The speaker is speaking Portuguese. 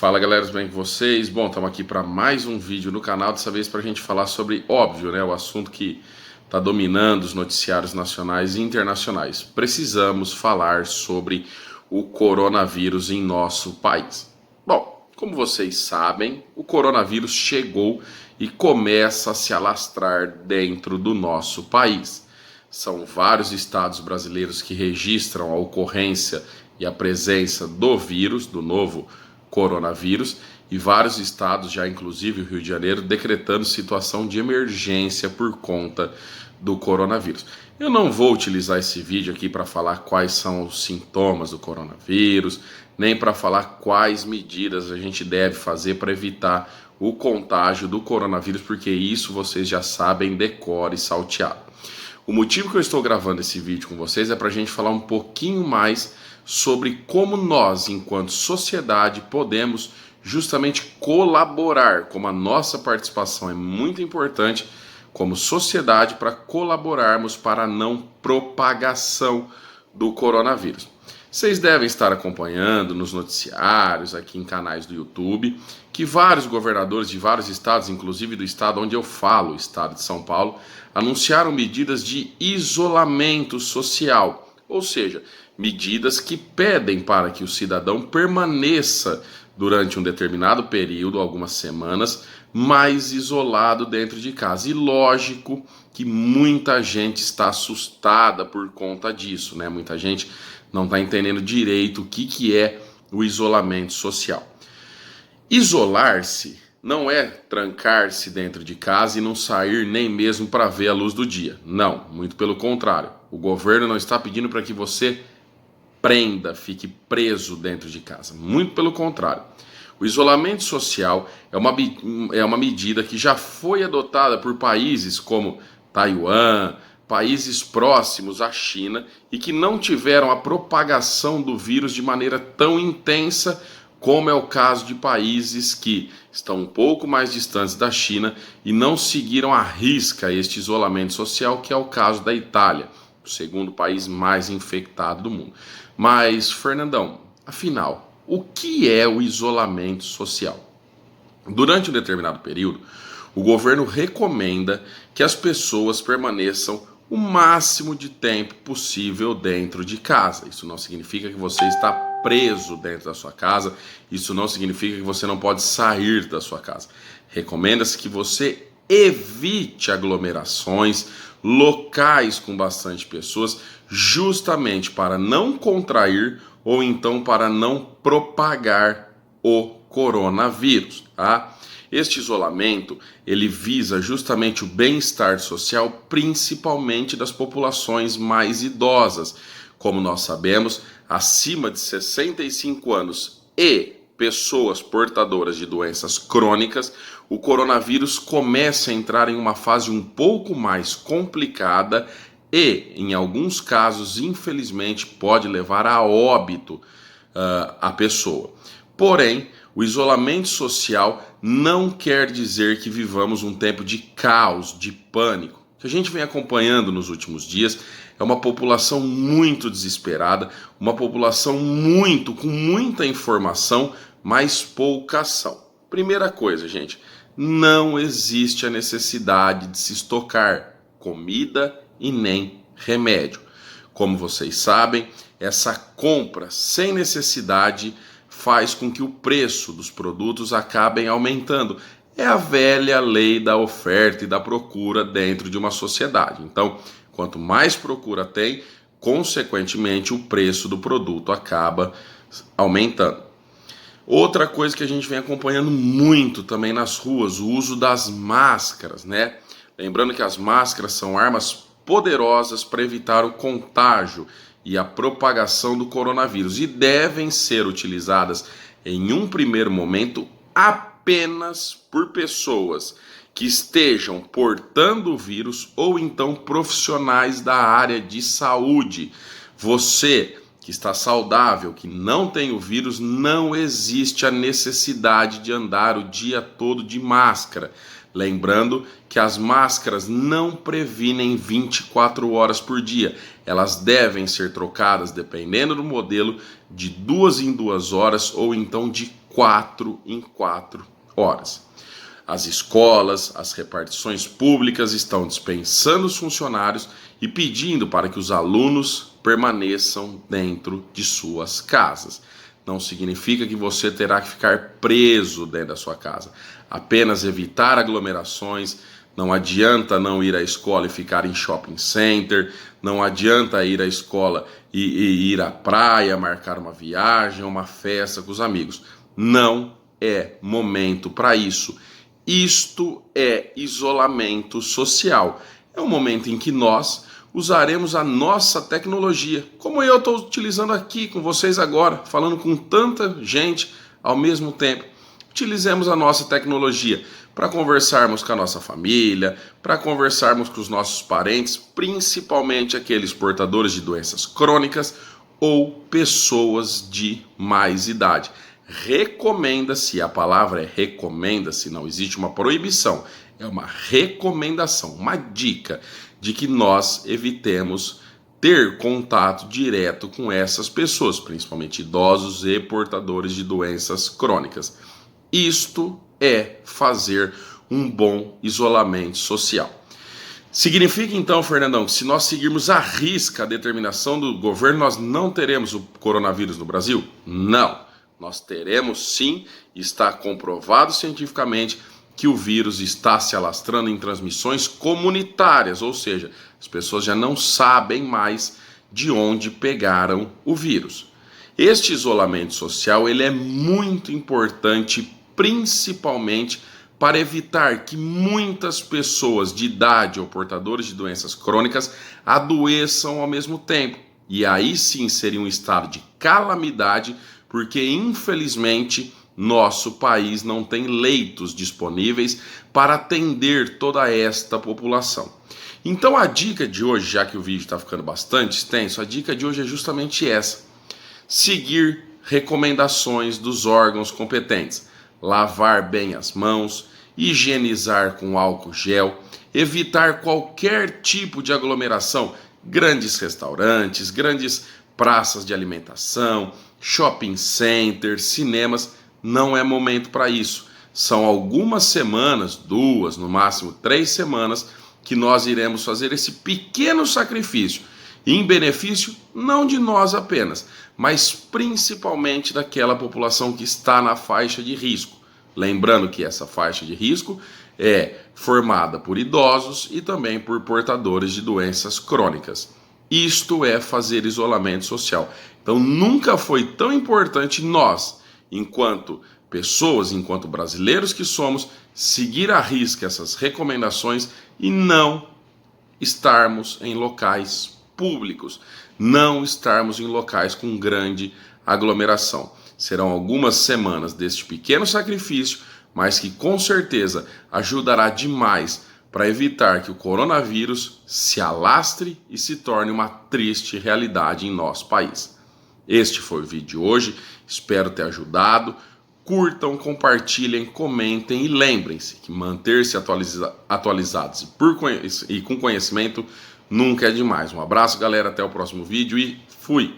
Fala galera, tudo bem com vocês? Bom, estamos aqui para mais um vídeo no canal, dessa vez para a gente falar sobre, óbvio, né, o assunto que está dominando os noticiários nacionais e internacionais. Precisamos falar sobre o coronavírus em nosso país. Bom, como vocês sabem, o coronavírus chegou e começa a se alastrar dentro do nosso país. São vários estados brasileiros que registram a ocorrência e a presença do vírus, do novo coronavírus, e vários estados, já inclusive o Rio de Janeiro, decretando situação de emergência por conta do coronavírus. Eu não vou utilizar esse vídeo aqui para falar quais são os sintomas do coronavírus, nem para falar quais medidas a gente deve fazer para evitar o contágio do coronavírus, porque isso vocês já sabem decore e salteado. O motivo que eu estou gravando esse vídeo com vocês é para a gente falar um pouquinho mais sobre como nós, enquanto sociedade, podemos justamente colaborar, como a nossa participação é muito importante como sociedade para colaborarmos para a não propagação do coronavírus. Vocês devem estar acompanhando nos noticiários, aqui em canais do YouTube, que vários governadores de vários estados, inclusive do estado onde eu falo, o estado de São Paulo, anunciaram medidas de isolamento social, ou seja, medidas que pedem para que o cidadão permaneça durante um determinado período, algumas semanas, mais isolado dentro de casa. E lógico que muita gente está assustada por conta disso, né? Muita gente não está entendendo direito o que é o isolamento social. Isolar-se não é trancar-se dentro de casa e não sair nem mesmo para ver a luz do dia. Não, muito pelo contrário. O governo não está pedindo para que você fique preso dentro de casa. Muito pelo contrário. O isolamento social é uma medida que já foi adotada por países como Taiwan, países próximos à China e que não tiveram a propagação do vírus de maneira tão intensa como é o caso de países que estão um pouco mais distantes da China e não seguiram à risca este isolamento social, que é o caso da Itália, o segundo país mais infectado do mundo. Mas, Fernandão, afinal, o que é o isolamento social? Durante um determinado período, o governo recomenda que as pessoas permaneçam o máximo de tempo possível dentro de casa. Isso não significa que você está preso dentro da sua casa, isso não significa que você não pode sair da sua casa. Recomenda-se que você evite aglomerações, locais com bastante pessoas, justamente para não contrair ou então para não propagar o coronavírus, tá? Este isolamento, ele visa justamente o bem-estar social, principalmente das populações mais idosas. Como nós sabemos, acima de 65 anos e pessoas portadoras de doenças crônicas, o coronavírus começa a entrar em uma fase um pouco mais complicada e, em alguns casos, infelizmente, pode levar a óbito a pessoa. Porém, o isolamento social não quer dizer que vivamos um tempo de caos, de pânico. O que a gente vem acompanhando nos últimos dias é uma população muito desesperada, uma população com muita informação, mas pouca ação. Primeira coisa, gente, não existe a necessidade de se estocar comida e nem remédio. Como vocês sabem, essa compra sem necessidade faz com que o preço dos produtos acabem aumentando. É a velha lei da oferta e da procura dentro de uma sociedade. Então, quanto mais procura tem, consequentemente o preço do produto acaba aumentando. Outra coisa que a gente vem acompanhando muito também nas ruas, o uso das máscaras, né? Lembrando que as máscaras são armas poderosas para evitar o contágio e a propagação do coronavírus e devem ser utilizadas em um primeiro momento apenas por pessoas que estejam portando o vírus ou então profissionais da área de saúde. Você que está saudável, que não tem o vírus, não existe a necessidade de andar o dia todo de máscara. Lembrando que as máscaras não previnem 24 horas por dia. Elas devem ser trocadas, dependendo do modelo, de 2 em 2 horas ou então de 4 em 4 horas. As escolas, as repartições públicas estão dispensando os funcionários e pedindo para que os alunos permaneçam dentro de suas casas. Não significa que você terá que ficar preso dentro da sua casa. Apenas evitar aglomerações. Não adianta não ir à escola e ficar em shopping center. Não adianta ir à escola e ir à praia, marcar uma viagem, uma festa com os amigos. Não é momento para isso. Isto é isolamento social. É um momento em que nós usaremos a nossa tecnologia, como eu estou utilizando aqui com vocês agora, falando com tanta gente ao mesmo tempo. Utilizemos a nossa tecnologia para conversarmos com a nossa família, para conversarmos com os nossos parentes, principalmente aqueles portadores de doenças crônicas ou pessoas de mais idade. Recomenda-se, a palavra é recomenda-se, não existe uma proibição, é uma recomendação, uma dica de que nós evitemos ter contato direto com essas pessoas, principalmente idosos e portadores de doenças crônicas. Isto é fazer um bom isolamento social. Significa então, Fernandão, que se nós seguirmos à risca a determinação do governo, nós não teremos o coronavírus no Brasil? Não. Nós teremos sim, está comprovado cientificamente que o vírus está se alastrando em transmissões comunitárias, ou seja, as pessoas já não sabem mais de onde pegaram o vírus. Este isolamento social ele é muito importante, principalmente para evitar que muitas pessoas de idade ou portadores de doenças crônicas adoeçam ao mesmo tempo. E aí sim seria um estado de calamidade, porque infelizmente nosso país não tem leitos disponíveis para atender toda esta população. Então a dica de hoje, já que o vídeo está ficando bastante extenso, a dica de hoje é justamente essa: seguir recomendações dos órgãos competentes, lavar bem as mãos, higienizar com álcool gel, evitar qualquer tipo de aglomeração, grandes restaurantes, grandes praças de alimentação, shopping centers, cinemas. Não é momento para isso. São algumas semanas, 2, no máximo 3 semanas, que nós iremos fazer esse pequeno sacrifício, em benefício não de nós apenas, mas principalmente daquela população que está na faixa de risco. Lembrando que essa faixa de risco é formada por idosos e também por portadores de doenças crônicas. Isto é fazer isolamento social. Então nunca foi tão importante nós, enquanto pessoas, enquanto brasileiros que somos, seguir à risca essas recomendações e não estarmos em locais públicos, não estarmos em locais com grande aglomeração. Serão algumas semanas deste pequeno sacrifício, mas que com certeza ajudará demais para evitar que o coronavírus se alastre e se torne uma triste realidade em nosso país. Este foi o vídeo de hoje, espero ter ajudado. Curtam, compartilhem, comentem e lembrem-se que manter-se atualizados e com conhecimento nunca é demais. Um abraço, galera, até o próximo vídeo e fui!